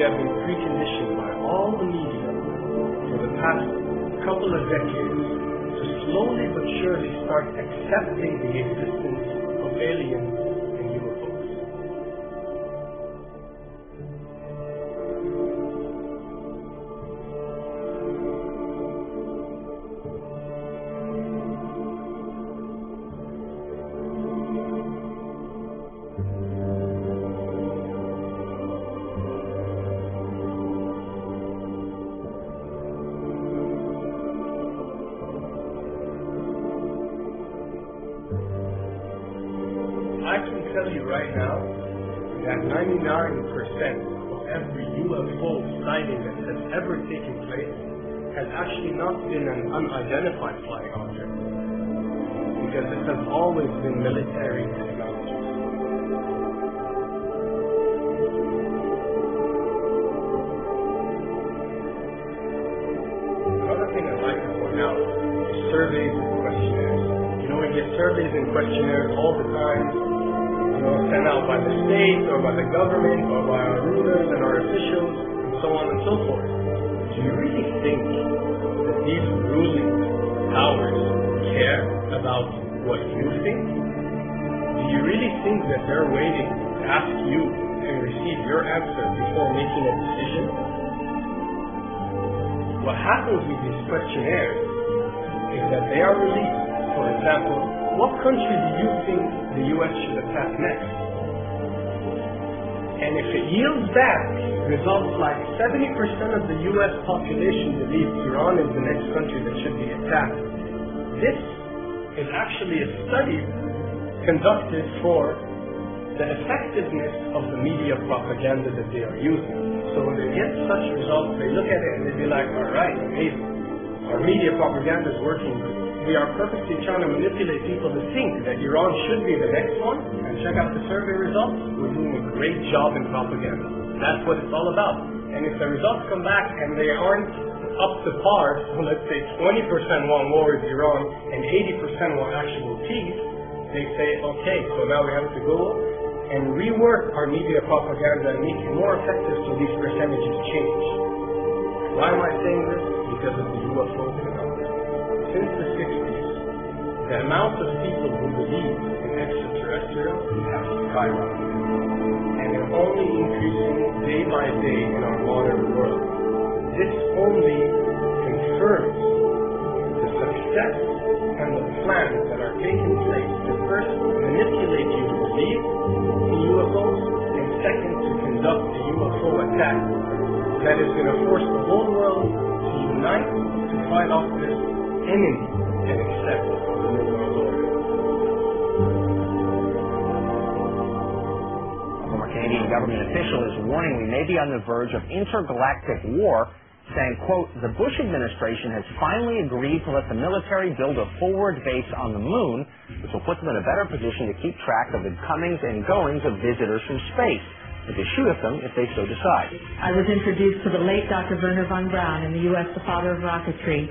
have been preconditioned by all the media for the past couple of decades to slowly but surely start accepting the existence of aliens and UFOs. I can tell you right now that 99% of every UFO sighting that has ever taken place has actually not been an unidentified flying object, because it has always been military technology. Another thing I'd like to point out is surveys and questionnaires. You know, we get surveys and questionnaires all the time, sent out by the state or by the government or by our rulers and our officials and so on and so forth. Do you really think that these ruling powers care about what you think? Do you really think that they're waiting to ask you and receive your answer before making a decision? What happens with these questionnaires is that they are released. For example, what country do you think the U.S. should attack next? And if it yields back results like 70% of the U.S. population believes Iran is the next country that should be attacked, this is actually a study conducted for the effectiveness of the media propaganda that they are using. So when they get such results, they look at it and they be like, all right, amazing. Our media propaganda is working. We are purposely trying to manipulate people to think that Iran should be the next one, and check out the survey results. We're doing a great job in propaganda. That's what it's all about. And if the results come back and they aren't up to par, so let's say 20% want war with Iran and 80% want actual peace, they say, okay, so now we have to go and rework our media propaganda and make it more effective so these percentages change. Why am I saying this? Because of the UFO phenomenon. Since the 60s, the amount of people who believe in extraterrestrials has skyrocketed, and they're only increasing day by day in our modern world. This only confirms the success and the plans that are taking place to first manipulate you to believe in UFOs, and second, to conduct a UFO attack that is going to force the whole world to unite to fight off this enemy and accept the New World Order. A former Canadian government official is warning we may be on the verge of intergalactic war, saying, quote, the Bush administration has finally agreed to let the military build a forward base on the moon, which will put them in a better position to keep track of the comings and goings of visitors from space, and to shoot at them if they so decide. I was introduced to the late Dr. Wernher von Braun in the U.S., the father of rocketry.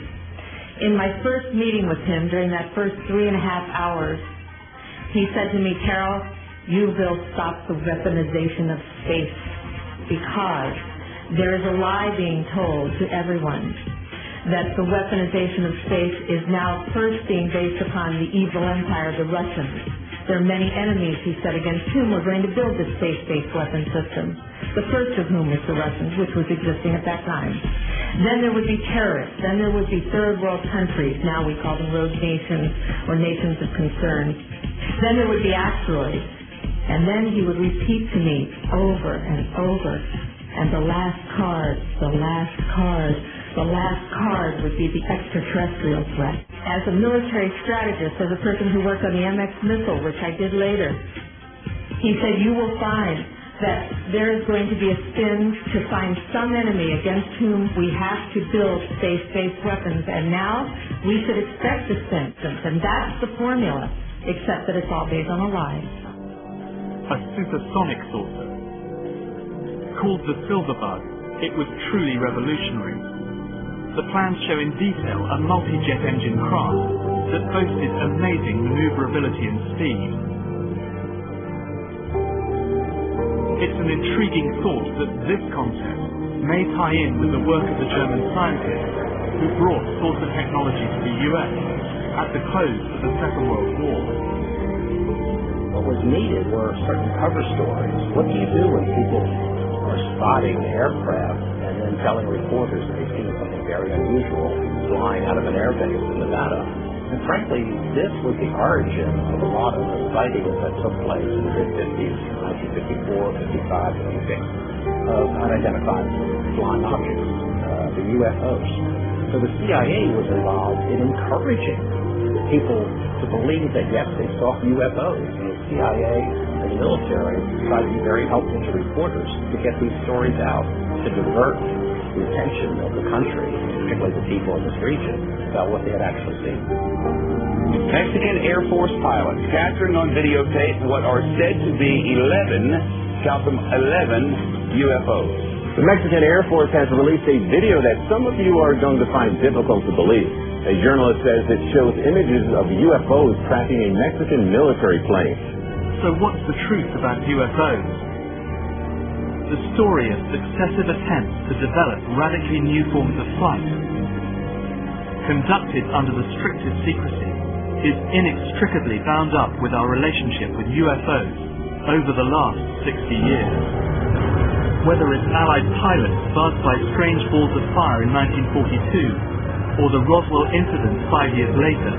In my first meeting with him, during that first 3.5 hours, he said to me, Carol, you will stop the weaponization of space, because there is a lie being told to everyone that the weaponization of space is now first being based upon the evil empire, the Russians. There are many enemies, he said, against whom we're going to build this space-based weapon system. The first of whom is the Russians, which was existing at that time. Then there would be terrorists. Then there would be third world countries. Now we call them rogue nations or nations of concern. Then there would be asteroids. And then he would repeat to me over and over. And the last card would be the extraterrestrial threat. As a military strategist, as a person who worked on the MX missile, which I did later, he said, you will find that there is going to be a spin to find some enemy against whom we have to build space-based weapons, and now we should expect a spin. And that's the formula, except that it's all based on a lie. A supersonic saucer. Called the Silverbug, it was truly revolutionary. The plans show in detail a multi-jet engine craft that boasted amazing maneuverability and speed. It's an intriguing thought that this concept may tie in with the work of the German scientists who brought saucer technology to the US at the close of the Second World War. What was needed were certain cover stories. What do you do when people are spotting aircraft and then telling reporters that they've seen something very unusual flying out of an airbase in Nevada? And frankly, this was the origin of a lot of the sightings that took place in the mid-50s, 1954, 55, 56, of unidentified flying objects, the UFOs. So the CIA was involved in encouraging people to believe that, yes, they saw UFOs. And the CIA and the military tried to be very helpful to reporters to get these stories out, to divert the attention of the country, particularly the people in this region, about what they had actually seen. Mexican Air Force pilots capturing on videotape what are said to be 11, count them, 11 UFOs. The Mexican Air Force has released a video that some of you are going to find difficult to believe. A journalist says it shows images of UFOs tracking a Mexican military plane. So what's the truth about UFOs? The story of successive attempts to develop radically new forms of flight, conducted under the strictest secrecy, is inextricably bound up with our relationship with UFOs over the last 60 years. Whether it's Allied pilots buzzed by strange balls of fire in 1942, or the Roswell incident 5 years later,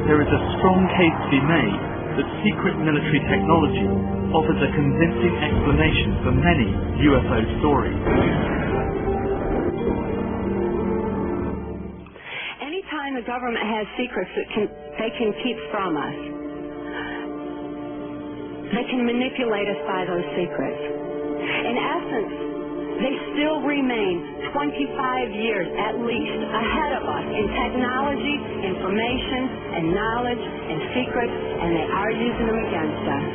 there is a strong case to be made that secret military technology offers a convincing explanation for many UFO stories. Anytime the government has secrets that they can keep from us, they can manipulate us by those secrets. In essence, they still remain 25 years at least ahead of us in technology, information, and knowledge, and secrets, and they are using them against us.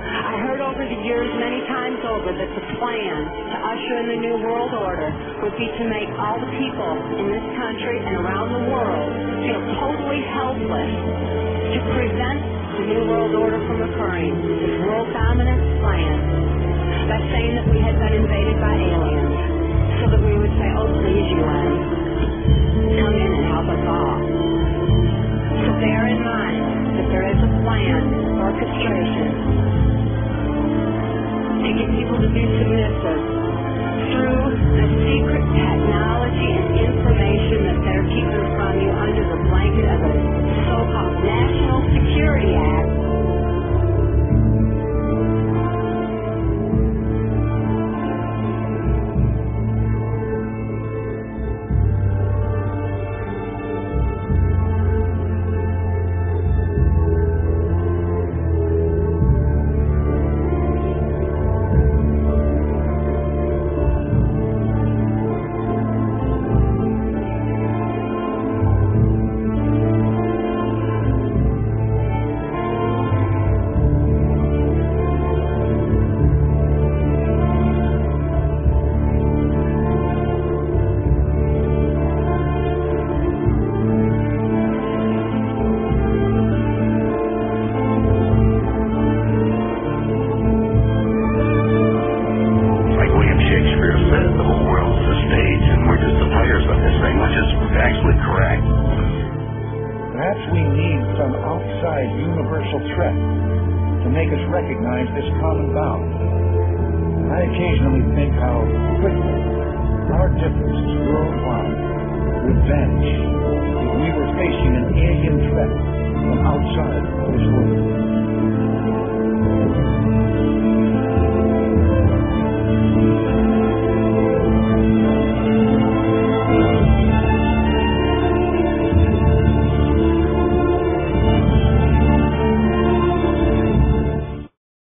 I heard over the years many times over that the plan to usher in the New World Order would be to make all the people in this country and around the world feel totally helpless to prevent the New World Order from occurring. This world dominance plan. By saying that we had been invaded by aliens, so that we would say, oh, please, UN, come in and help us all. So bear in mind that there is a plan, orchestration, to get people to be submissive through the secret technology and information that they're keeping from you under the blanket of a so-called National Security Act. If we were facing an alien threat from outside of this world.